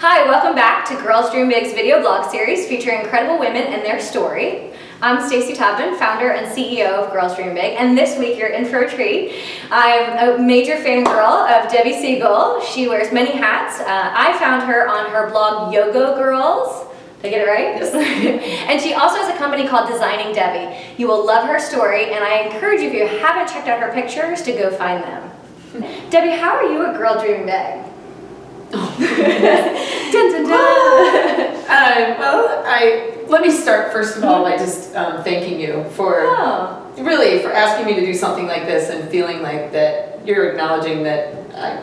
Hi, welcome back to Girls Dream Big's video blog series featuring incredible women and their story. I'm Stacy Taubman, founder and CEO of Girls Dream Big, and this week you're in for a treat. I'm a major fangirl of Debby Siegel. She wears many hats. I found her on her blog YoGoGirls. Did I get it right? Yes. And she also has a company called Designing Debby. You will love her story, and I encourage you, if you haven't checked out her pictures, to go find them. Debbie, how are you a girl dreaming big? Oh. Dun, dun, dun. Let me start first of all by just thanking you for for asking me to do something like this and feeling like that you're acknowledging that I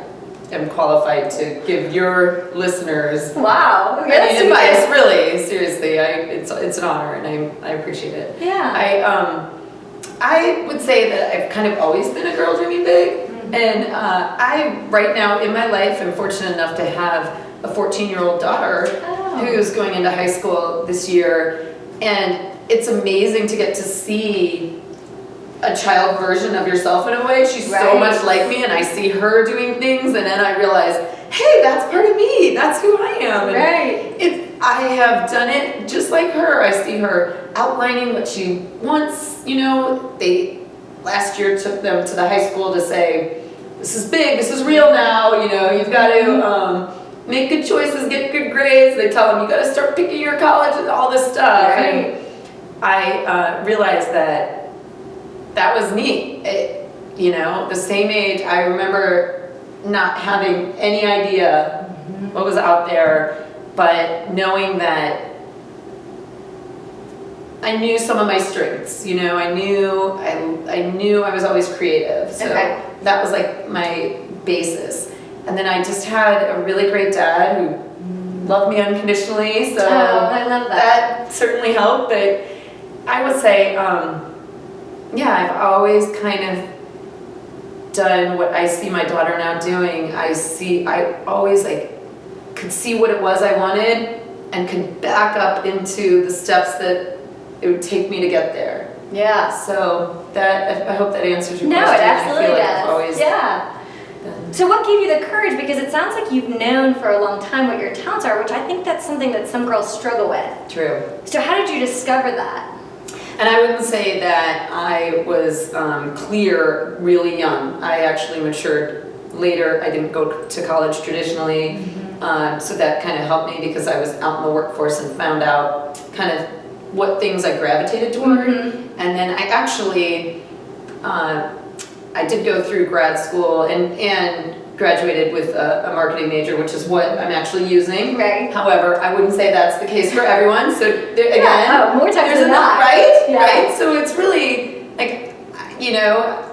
am qualified to give your listeners advice. Really, seriously, it's an honor and I appreciate it. Yeah. I would say that I've kind of always been a girl dreaming big. And I, right now in my life, am fortunate enough to have a 14-year-old daughter who's going into high school this year. And it's amazing to get to see a child version of yourself in a way. She's so much like me, and I see her doing things, and then I realize, hey, that's part of me. That's who I am. And I have done it just like her. I see her outlining what she wants. You know, they last year took them to the high school to say, this is big, this is real now, you know, you've got to make good choices, get good grades. They tell them you got to start picking your college and all this stuff. And I realized that was me. You know, the same age, I remember not having any idea what was out there, but knowing that I knew some of my strengths, you know, I knew I was always creative. So that was like my basis. And then I just had a really great dad who loved me unconditionally. So I love that. That certainly helped. But I would say, I've always kind of done what I see my daughter now doing. I always could see what it was I wanted and could back up into the steps that it would take me to get there. Yeah. So I hope that answers your question. No, it absolutely does. So what gave you the courage? Because it sounds like you've known for a long time what your talents are, which I think that's something that some girls struggle with. True. So how did you discover that? And I wouldn't say that I was clear really young. I actually matured later. I didn't go to college traditionally. So that kind of helped me because I was out in the workforce and found out kind of what things I gravitated toward. And then I actually, I did go through grad school and graduated with a marketing major, which is what I'm actually using. However, I wouldn't say that's the case for everyone. So again, more times there's than not. Right? So it's really like, you know,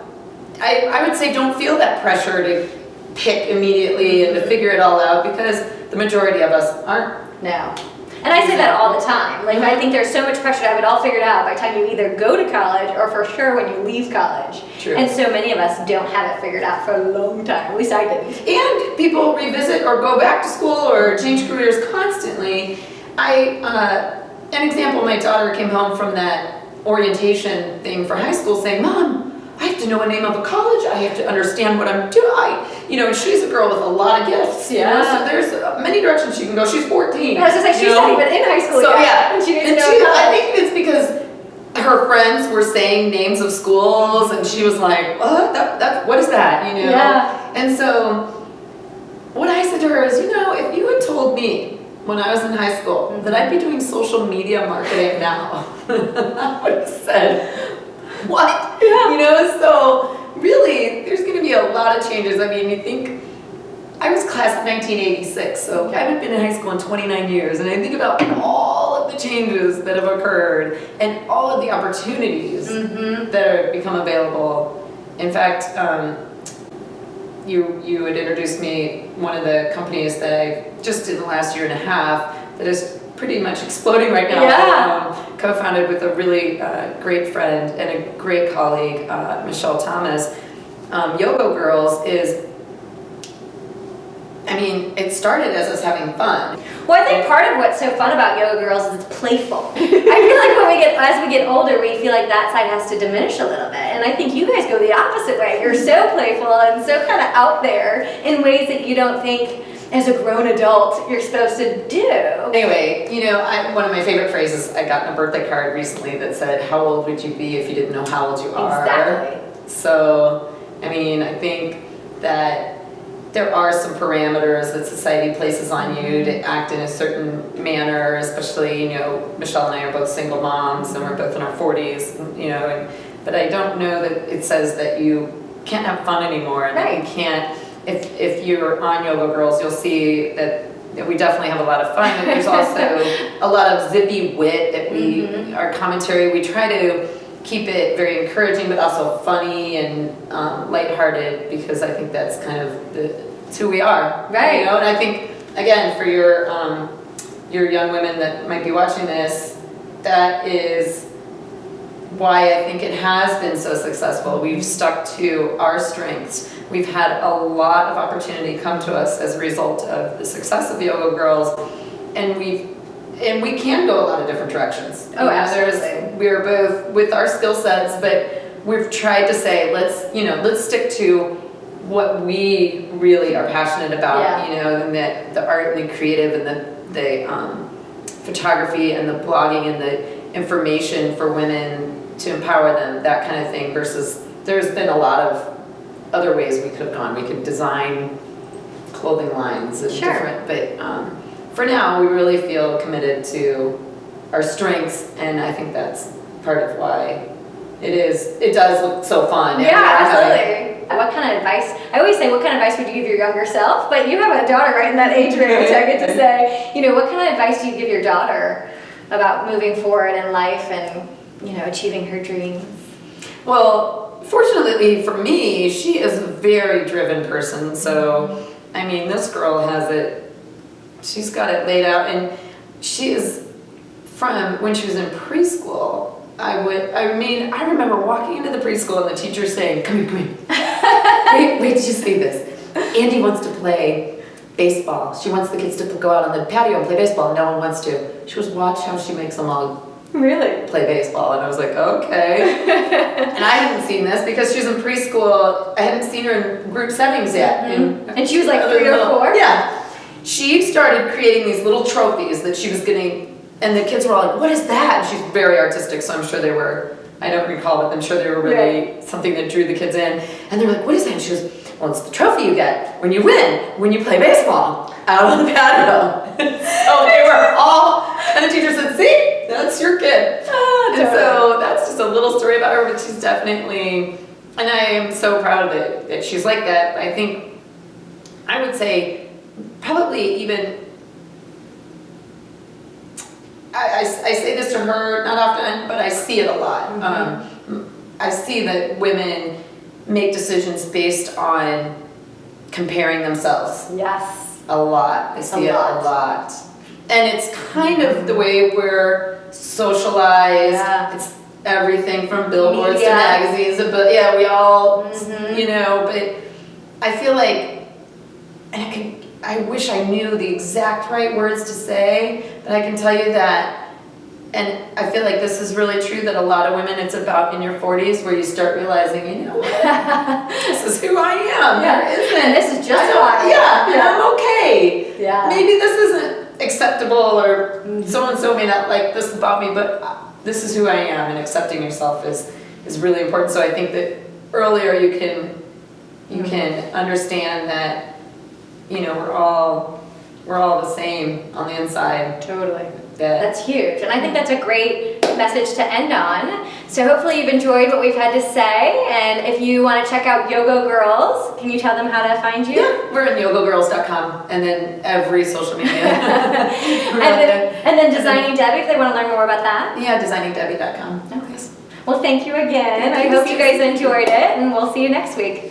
I would say don't feel that pressure to pick immediately and to figure it all out, because the majority of us aren't. No. And I say that all the time. Like, I think there's so much pressure to have it all figured out by the time you either go to college or for sure when you leave college. True. And so many of us don't have it figured out for a long time. At least I didn't. And people revisit or go back to school or change careers constantly. An example, my daughter came home from that orientation thing for high school saying, Mom, I have to know the name of a college. I have to understand what I'm doing. And she's a girl with a lot of gifts. You know? So there's many directions she can go. She's 14. I was just like, she's not even in high school yet. And she needs to know. I think it's because her friends were saying names of schools, and she was like, what is that? You know? Yeah. And so what I said to her is, if you had told me when I was in high school that I'd be doing social media marketing now, I would have said, what? So really, there's going to be a lot of changes. I mean, you think, I was class of 1986, so I haven't been in high school in 29 years, and I think about all of the changes that have occurred and all of the opportunities that have become available. In fact, you had introduced me one of the companies that I just in the last year and a half that is pretty much exploding right now. Co-founded with a really great friend and a great colleague, Michelle Thomas. YoGoGirls is, it started as us having fun. Well, I think part of what's so fun about YoGoGirls is it's playful. I feel like as we get older, we feel like that side has to diminish a little bit. And I think you guys go the opposite way. You're so playful and so kind of out there in ways that you don't think as a grown adult you're supposed to do. Anyway, one of my favorite phrases, I got in a birthday card recently that said, how old would you be if you didn't know how old you are? Exactly. So, I think that there are some parameters that society places on you to act in a certain manner, especially, Michelle and I are both single moms and we're both in our 40s, but I don't know that it says that you can't have fun anymore and that you can't, if you're on YoGoGirls, you'll see that we definitely have a lot of fun, and there's also a lot of zippy wit that our commentary, we try to keep it very encouraging, but also funny and lighthearted, because I think that's kind of it's who we are, right? And I think again for your young women that might be watching this, that is why I think it has been so successful. We've stuck to our strengths. We've had a lot of opportunity come to us as a result of the success of YoGoGirls, and we can go a lot of different directions. Oh, absolutely. We're both with our skill sets, but we've tried to say, let's stick to what we really are passionate about, and the art and the creative and the photography and the blogging and the information for women to empower them, that kind of thing, versus there's been a lot of other ways we could have gone. We could design clothing lines and different, but for now, we really feel committed to our strengths, and I think that's part of why it does look so fun. Yeah, absolutely. What kind of advice, I always say, what kind of advice would you give your younger self? But you have a daughter right in that age range, I get to say, what kind of advice do you give your daughter about moving forward in life and, achieving her dreams? Well, fortunately for me, she is a very driven person, so, this girl has it, she's got it laid out, and she is, from when she was in preschool, I remember walking into the preschool and the teacher saying, come here. wait, just see this. Andy wants to play baseball. She wants the kids to go out on the patio and play baseball, and no one wants to. She goes, watch how she makes them all play baseball. And I was like, okay. And I hadn't seen this because she was in preschool. I hadn't seen her in group settings yet. And she was like 3 or 4? Yeah. She started creating these little trophies that she was getting. And the kids were all like, what is that? And she's very artistic, so I'm sure they were, I don't recall, but I'm sure they were really something that drew the kids in. And they're like, what is that? And she goes, well, it's the trophy you get when you win, when you play baseball out on the patio. So they were all, and the teacher said, see, that's your kid. And so that's just a little story about her, but she's definitely, and I am so proud of it, that she's like that. I think, I would say, probably even, I say this to her not often, but I see it a lot. I see that women make decisions based on comparing themselves. Yes. A lot. I see it a lot. And it's kind of the way we're socialized. Yeah. It's everything from billboards to magazines. But yeah, we all, but I feel like, and I wish I knew the exact right words to say, but I can tell you that, and I feel like this is really true, that a lot of women, it's about in your 40s where you start realizing, this is who I am. There isn't. This is just who I am. And I'm okay. Yeah. Maybe this isn't acceptable, or so-and-so may not like this about me, but this is who I am, and accepting yourself is really important. So I think that earlier you can understand that, we're all the same on the inside. Totally. That's huge. And I think that's a great message to end on. So hopefully you've enjoyed what we've had to say. And if you want to check out YoGoGirls, can you tell them how to find you? Yeah, we're at YoGoGirls.com, and then every social media. and then Designing Debby, if they want to learn more about that. Yeah, DesigningDebby.com. Okay. Well, thank you again. I hope you guys enjoyed it, and we'll see you next week.